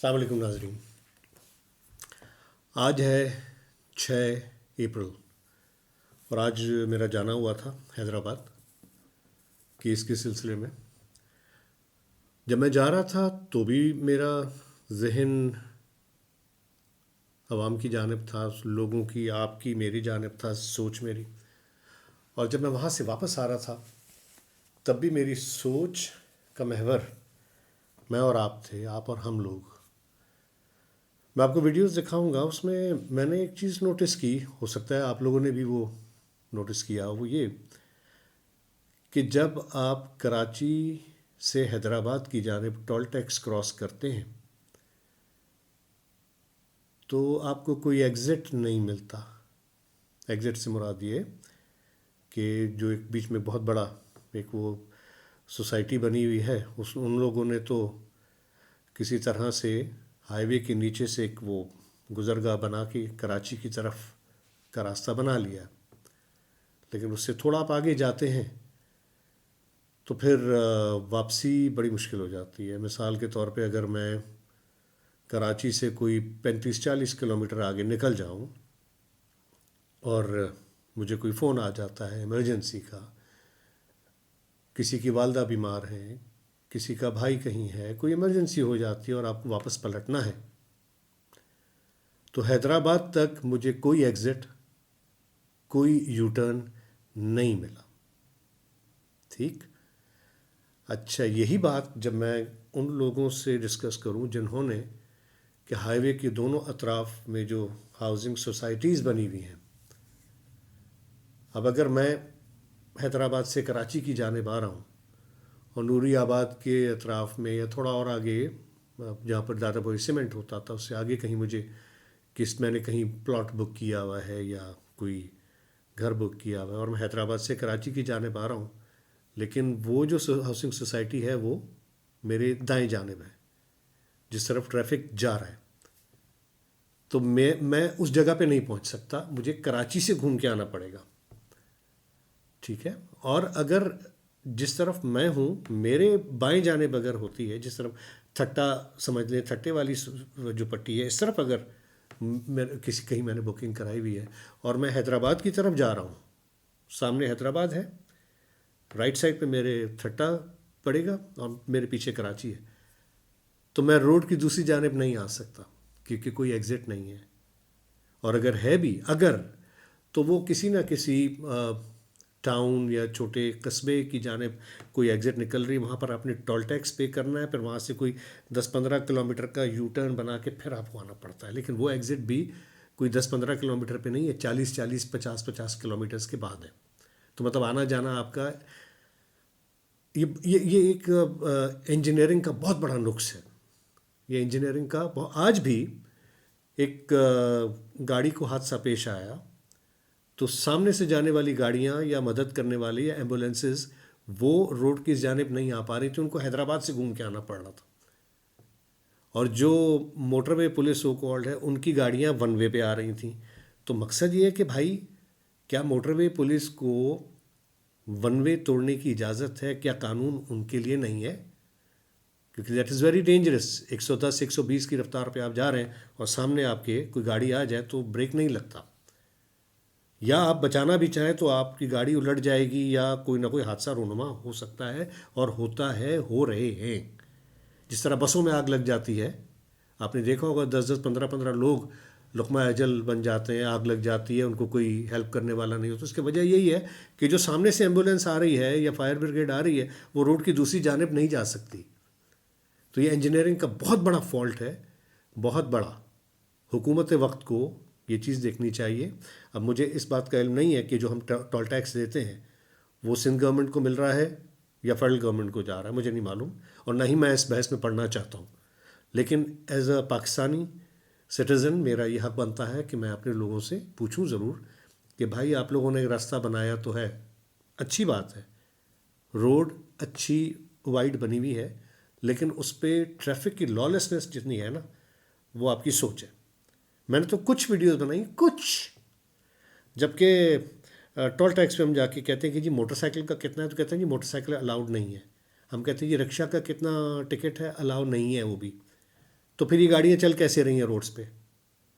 अस्सलाम वालेकुम नाज़रीन। आज है 6 अप्रैल और आज मेरा जाना हुआ था हैदराबाद केस के सिलसिले में। जब मैं जा रहा था तो भी मेरा जहन आवाम की जानिब था, लोगों की, आपकी, मेरी जानिब था, सोच मेरी। और जब मैं वहाँ से वापस आ रहा था तब भी मेरी सोच का महवर मैं और आप थे, आप और हम लोग। मैं आपको वीडियोस दिखाऊंगा, उसमें मैंने एक चीज़ नोटिस की, हो सकता है आप लोगों ने भी वो नोटिस किया, वो ये कि जब आप कराची से हैदराबाद की जानिब टोल टैक्स क्रॉस करते हैं तो आपको कोई एग्ज़िट नहीं मिलता। एग्ज़िट से मुराद ये कि जो एक बीच में बहुत बड़ा एक वो सोसाइटी बनी हुई है, उस उन लोगों ने तो किसी तरह से हाईवे के नीचे से एक वो गुजरगाह बना के कराची की तरफ का रास्ता बना लिया। लेकिन उससे थोड़ा आप आगे जाते हैं तो फिर वापसी बड़ी मुश्किल हो जाती है। मिसाल के तौर पे अगर मैं कराची से कोई 35-40 किलोमीटर आगे निकल जाऊं और मुझे कोई फ़ोन आ जाता है इमरजेंसी का, किसी की वालदा बीमार है, किसी का भाई कहीं है, कोई इमरजेंसी हो जाती है और आपको वापस पलटना है, तो हैदराबाद तक मुझे कोई एग्ज़िट, कोई यू टर्न नहीं मिला। ठीक। अच्छा, यही बात जब मैं उन लोगों से डिस्कस करूं जिन्होंने कि हाईवे के दोनों अतराफ में जो हाउसिंग सोसाइटीज़ बनी हुई हैं, अब अगर मैं हैदराबाद से कराची की जानिब आ रहा हूँ और नूरियाबाद के अतराफ में या थोड़ा और आगे जहाँ पर दादापुरी सीमेंट होता था उससे आगे कहीं मुझे मैंने कहीं प्लॉट बुक किया हुआ है या कोई घर बुक किया हुआ है और मैं हैदराबाद से कराची की जानिब आ रहा हूँ, लेकिन वो जो हाउसिंग सोसाइटी है वो मेरे दाएं जानिब है जिस तरफ ट्रैफिक जा रहा है, तो मैं उस जगह पे नहीं पहुंच सकता, मुझे कराची से घूम के आना पड़ेगा। ठीक है। और अगर जिस तरफ मैं हूँ मेरे बाएं जानिब अगर होती है, जिस तरफ थट्टा समझ लें, थट्टे वाली जो पट्टी है, इस तरफ अगर कहीं मैंने बुकिंग कराई हुई है और मैं हैदराबाद की तरफ जा रहा हूँ, सामने हैदराबाद है, राइट साइड पे मेरे थट्टा पड़ेगा और मेरे पीछे कराची है, तो मैं रोड की दूसरी जानिब नहीं आ सकता क्योंकि कोई एग्ज़िट नहीं है। और अगर है भी, अगर, तो वो किसी ना किसी टाउन या छोटे कस्बे की जानिब कोई एग्ज़िट निकल रही है, वहाँ पर आपने टोल टैक्स पे करना है, फिर वहाँ से कोई 10-15 किलोमीटर का यू टर्न बना के फिर आपको आना पड़ता है। लेकिन वो एग्ज़िट भी कोई 10-15 किलोमीटर पे नहीं है, 40-40, 50-50 किलोमीटर्स के बाद है। तो मतलब आना जाना आपका ये एक इंजीनियरिंग का बहुत बड़ा नुक्स है। ये इंजीनियरिंग का आज भी एक गाड़ी को हादसा पेश आया तो सामने से जाने वाली गाड़ियां या मदद करने वाली या एम्बुलेंसेस वो रोड की जानिब नहीं आ पा रही थी, उनको हैदराबाद से घूम के आना पड़ रहा था। और जो मोटरवे पुलिस सो कॉल्ड है उनकी गाड़ियां वन वे पे आ रही थी। तो मकसद ये है कि भाई, क्या मोटरवे पुलिस को वन वे तोड़ने की इजाज़त है? क्या कानून उनके लिए नहीं है? क्योंकि दैट इज़ वेरी डेंजरस। 110 120 की रफ्तार पे आप जा रहे हैं और सामने आपके कोई गाड़ी आ जाए तो ब्रेक नहीं लगता, या आप बचाना भी चाहें तो आपकी गाड़ी उलट जाएगी या कोई ना कोई हादसा रोनुमा हो सकता है और होता है, हो रहे हैं। जिस तरह बसों में आग लग जाती है, आपने देखा होगा 10-10 15-15 लोग लुक़मा अजल बन जाते हैं, आग लग जाती है, उनको कोई हेल्प करने वाला नहीं होता। उसकी वजह यही है कि जो सामने से एम्बुलेंस आ रही है या फायर ब्रिगेड आ रही है वो रोड की दूसरी जानिब नहीं जा सकती। तो ये इंजीनियरिंग का बहुत बड़ा फॉल्ट है, बहुत बड़ा। हुकूमत वक्त को ये चीज़ देखनी चाहिए। अब मुझे इस बात का इल्म नहीं है कि जो हम टोल टैक्स देते हैं वो सिंध गवर्नमेंट को मिल रहा है या फेडरल गवर्नमेंट को जा रहा है, मुझे नहीं मालूम और ना ही मैं इस बहस में पढ़ना चाहता हूँ। लेकिन एज अ पाकिस्तानी सिटीज़न मेरा ये हक़ बनता है कि मैं अपने लोगों से पूछूं ज़रूर कि भाई, आप लोगों ने रास्ता बनाया तो है, अच्छी बात है, रोड अच्छी वाइड बनी हुई है, लेकिन उस पर ट्रैफिक की लॉलेसनेस जितनी है ना, वो आपकी सोच है। मैंने तो कुछ वीडियोस बनाई, कुछ, जबकि टोल टैक्स पे हम जाके कहते हैं कि जी मोटरसाइकिल का कितना है, तो कहते हैं जी मोटरसाइकिल अलाउड नहीं है। हम कहते हैं जी रिक्शा का कितना टिकट है, अलाउ नहीं है वो भी। तो फिर ये गाड़ियाँ चल कैसे रही हैं रोड्स पे,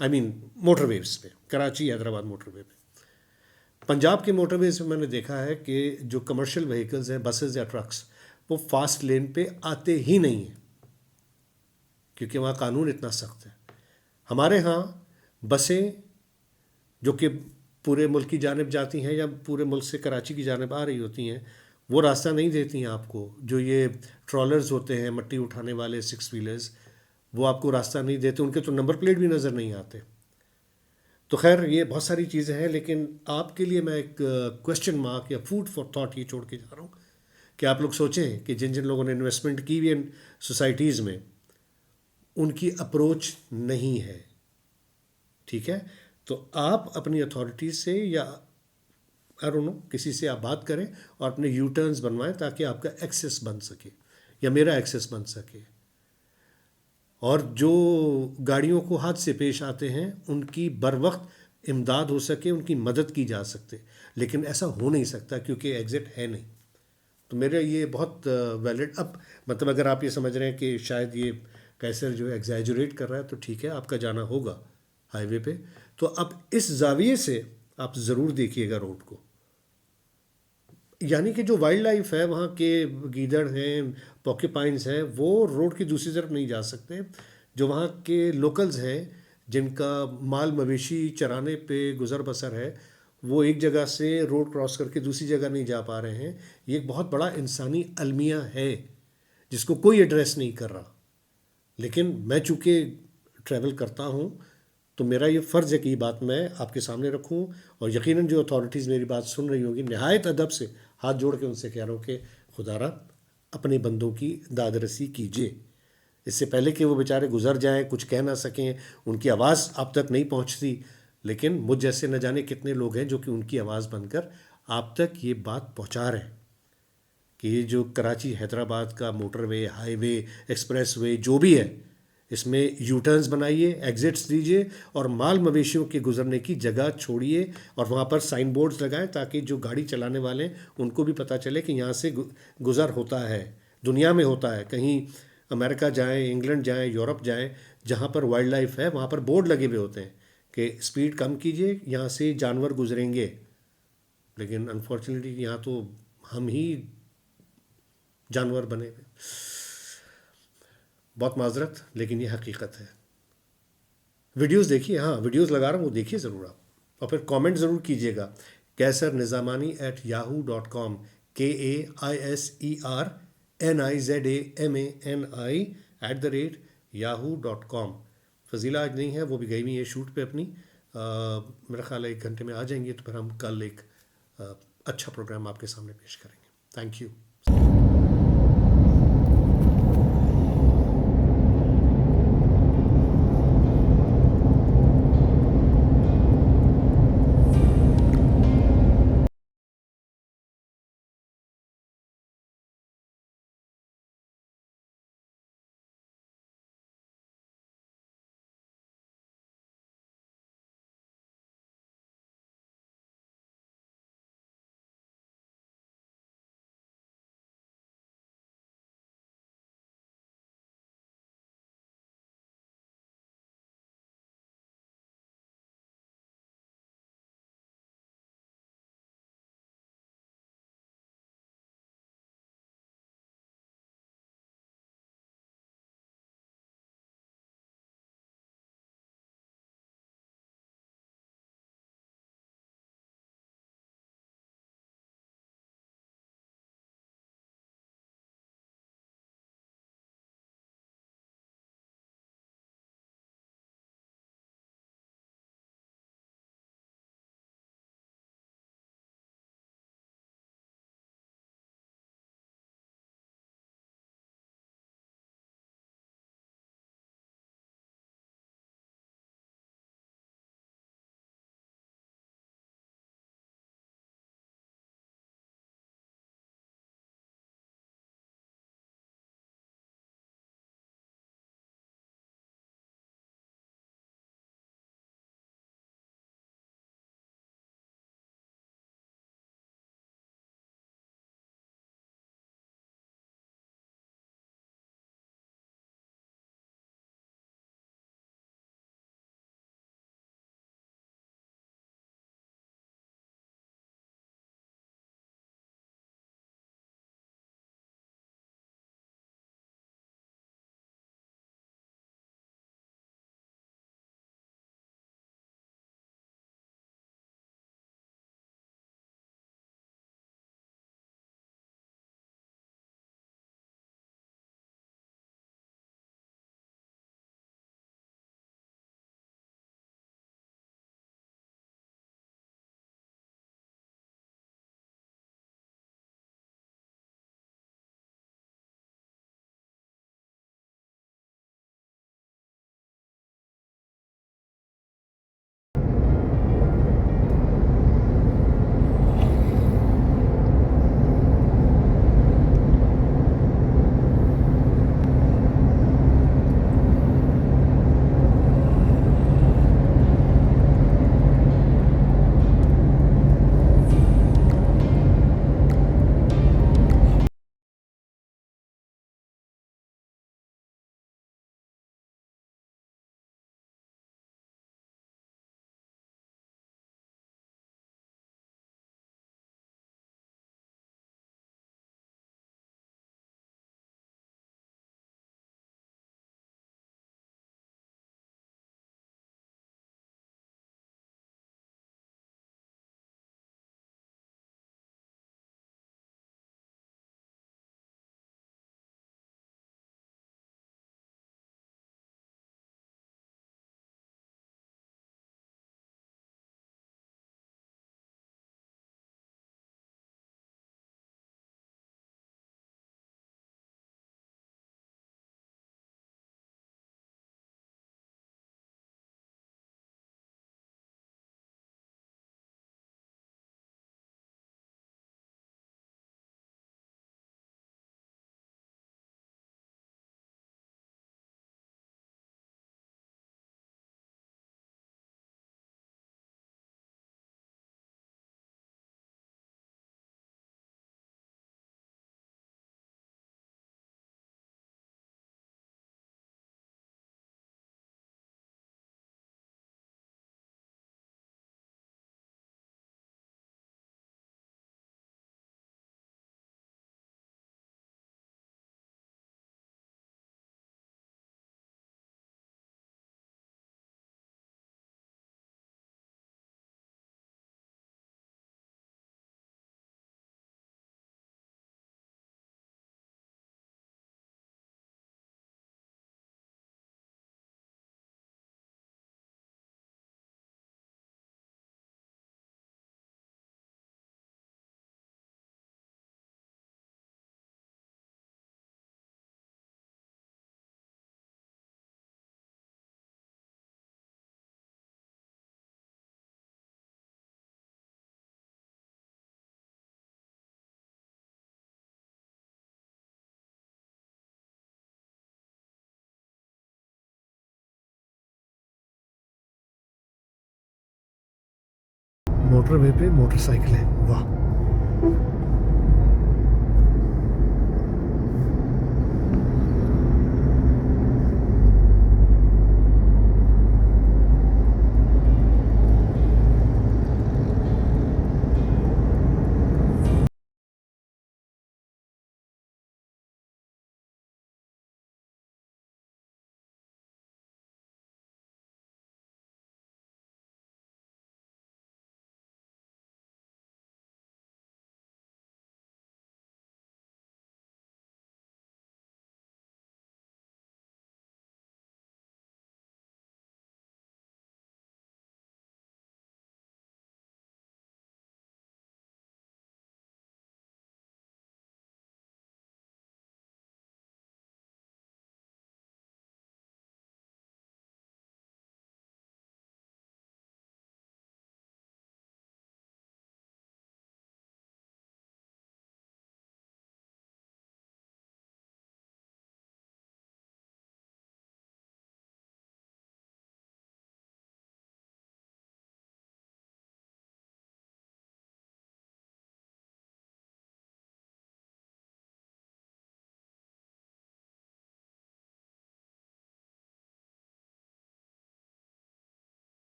आई मीन मोटरवेज पे, कराची हैदराबाद मोटरवे पे। पंजाब के मोटरवेज में मैंने देखा है कि जो कमर्शियल व्हीकल्स हैं, बसेस या ट्रक्स, वो फास्ट लेन पे आते ही नहीं हैं, क्योंकि वहाँ कानून इतना सख्त है। हमारे यहाँ बसें जो कि पूरे मुल्क की जानिब जाती हैं या पूरे मुल्क से कराची की जानिब आ रही होती हैं, वो रास्ता नहीं देती हैं आपको। जो ये ट्रॉलर्स होते हैं, मट्टी उठाने वाले 6 व्हीलर्स, वो आपको रास्ता नहीं देते, उनके तो नंबर प्लेट भी नज़र नहीं आते। तो खैर ये बहुत सारी चीज़ें हैं, लेकिन आपके लिए मैं एक क्वेश्चन मार्क या फूड फॉर थॉट ये छोड़ के जा रहा हूँ कि आप लोग सोचें कि जिन जिन लोगों ने इन्वेस्टमेंट की हुई इन सोसाइटीज़ में, उनकी अप्रोच नहीं है, ठीक है। तो आप अपनी अथॉरिटी से या आई डोंट नो किसी से आप बात करें और अपने यू टर्न्स बनवाएं, ताकि आपका एक्सेस बन सके या मेरा एक्सेस बन सके। और जो गाड़ियों को हादसे पेश आते हैं उनकी बर वक्त इमदाद हो सके, उनकी मदद की जा सकते, लेकिन ऐसा हो नहीं सकता क्योंकि एग्ज़िट है नहीं। तो मेरा ये बहुत वैलिड, अब मतलब अगर आप ये समझ रहे हैं कि शायद ये कैसर जो है एग्जैजुरेट कर रहा है, तो ठीक है, आपका जाना होगा हाईवे पे, तो अब इस जाविये से आप ज़रूर देखिएगा रोड को। यानी कि जो वाइल्ड लाइफ है वहाँ के, गीदड़ हैं, पॉक्यूपाइंस हैं, वो रोड की दूसरी तरफ नहीं जा सकते। जो वहाँ के लोकल्स हैं जिनका माल मवेशी चराने पे गुज़र बसर है, वो एक जगह से रोड क्रॉस करके दूसरी जगह नहीं जा पा रहे हैं। ये एक बहुत बड़ा इंसानी अलमिया है जिसको कोई एड्रेस नहीं कर रहा। लेकिन मैं चूँकि ट्रैवल करता हूँ, तो मेरा ये फ़र्ज़ है कि ये बात मैं आपके सामने रखूँ। और यकीनन जो अथॉरिटीज़ मेरी बात सुन रही होंगी, नहायत अदब से हाथ जोड़ के उनसे कह रहा हूँ कि खुदारा अपने बंदों की दादरसी कीजिए, इससे पहले कि वो बेचारे गुजर जाएं, कुछ कह ना सकें, उनकी आवाज़ आप तक नहीं पहुँचती। लेकिन मुझ जैसे न जाने कितने लोग हैं जो कि उनकी आवाज़ बनकर आप तक ये बात पहुँचा रहे हैं कि ये जो कराची हैदराबाद का मोटरवे, हाईवे, एक्सप्रेसवे जो भी है, इसमें यू टर्न्स बनाइए, एग्जिट्स दीजिए और माल मवेशियों के गुजरने की जगह छोड़िए। और वहाँ पर साइन बोर्ड्स लगाएं ताकि जो गाड़ी चलाने वाले हैं उनको भी पता चले कि यहाँ से गुज़र होता है, दुनिया में होता है। कहीं अमेरिका जाएं, इंग्लैंड जाएं, यूरोप जाएं, जहाँ पर वाइल्ड लाइफ है, वहाँ पर बोर्ड लगे हुए होते हैं कि स्पीड कम कीजिए, यहाँ से जानवर गुजरेंगे। लेकिन अनफॉर्चुनेटली यहाँ तो हम ही जानवर बने हुए। बहुत माजरत, लेकिन ये हकीकत है। वीडियोस देखिए, हाँ वीडियोस लगा रहा हूँ, वो देखिए ज़रूर आप, और फिर कमेंट ज़रूर कीजिएगा। कैसर निज़ामानी @yahoo.com, KAISERNIZAMANI @yahoo.com। फजीला आज नहीं है, वो भी गई हुई है शूट पे अपनी। मेरा ख्याल है 1 घंटे में आ जाएंगे, तो फिर हम कल एक अच्छा प्रोग्राम आपके सामने पेश करेंगे। Thank you. मोटरवे पे मोटरसाइकिलें, वाह।